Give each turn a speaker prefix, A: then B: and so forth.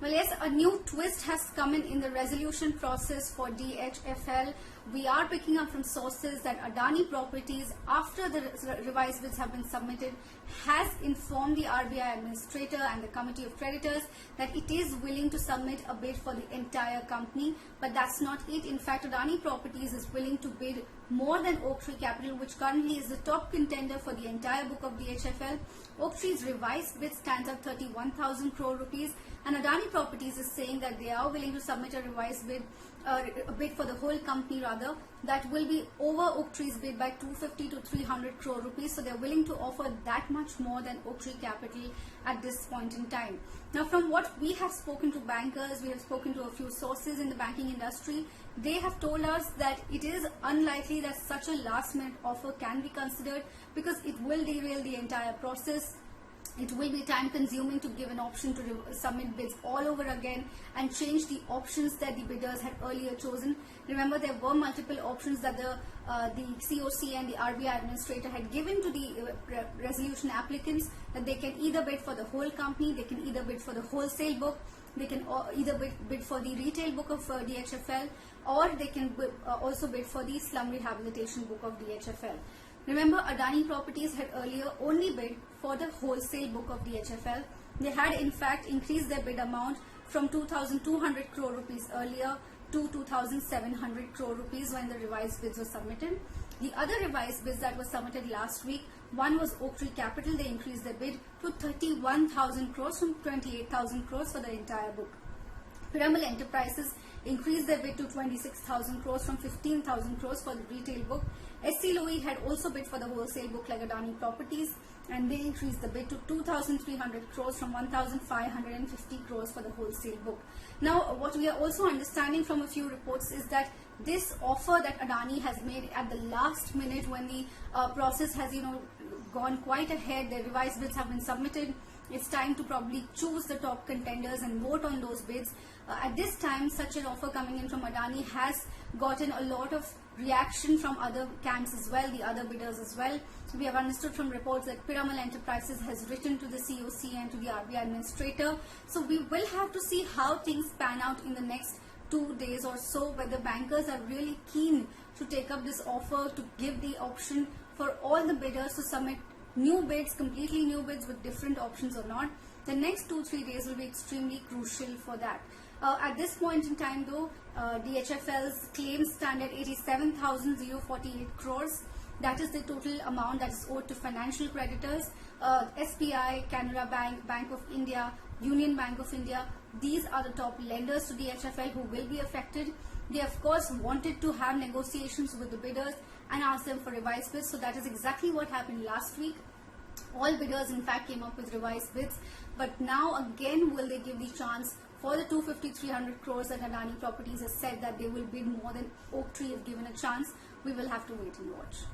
A: Well, yes, a new twist has come in the resolution process for DHFL. We are picking up from sources that Adani Properties, after the revised bids have been submitted, has informed the RBI administrator and the committee of creditors that it is willing to submit a bid for the entire company. But that's not it. In fact, Adani Properties is willing to bid more than Oaktree Capital, which currently is the top contender for the entire book of DHFL. Oaktree's revised bid stands at 31,000 crore rupees, and Adani Properties is saying that they are willing to submit a revised bid, a bid for the whole company rather, that will be over Oaktree's bid by 250 to 300 crore rupees. So they're willing to offer that much more than Oaktree Capital at this point in time. Now, from what we have spoken to bankers, we have spoken to a few sources in the banking industry, they have told us that it is unlikely that such a last minute offer can be considered, because it will derail the entire process. It will be time consuming to give an option to submit bids all over again and change the options that the bidders had earlier chosen. Remember, there were multiple options that the COC and the RBI administrator had given to the resolution applicants, that they can either bid for the whole company, they can either bid for the wholesale book, they can either bid for the retail book of DHFL, or they can also bid for the slum rehabilitation book of DHFL. Remember, Adani Properties had earlier only bid for the wholesale book of DHFL. They had in fact increased their bid amount from 2,200 crore rupees earlier to 2,700 crore rupees when the revised bids were submitted. The other revised bids that were submitted last week, one was Oaktree Capital. They increased their bid to 31,000 crores from 28,000 crores for the entire book. Piramal Enterprises increased their bid to 26,000 crores from 15,000 crores for the retail book. SC Lowy had also bid for the wholesale book like Adani Properties, and they increased the bid to 2,300 crores from 1,550 crores for the wholesale book. Now, what we are also understanding from a few reports is that this offer that Adani has made at the last minute, when the process has gone quite ahead, the revised bids have been submitted, it's time to probably choose the top contenders and vote on those bids. At this time, such an offer coming in from Adani has gotten a lot of reaction from other camps as well, the other bidders as well. We have understood from reports that Piramal Enterprises has written to the COC and to the RBI administrator. So we will have to see how things pan out in the next 2 days or so, whether bankers are really keen to take up this offer to give the option for all the bidders to submit new bids, completely new bids with different options or not. The next 2-3 days will be extremely crucial for that. At this point in time though, DHFL's claims stand at 87,048 crores. That is the total amount that is owed to financial creditors. SBI, Canara Bank, Bank of India, Union Bank of India, these are the top lenders to DHFL who will be affected. They of course wanted to have negotiations with the bidders and ask them for revised bids. So that is exactly what happened last week. All bidders in fact came up with revised bids, but now again will they give the chance for the 250-300 crores that Adani Properties has said that they will bid more than Oaktree if given a chance. We will have to wait and watch.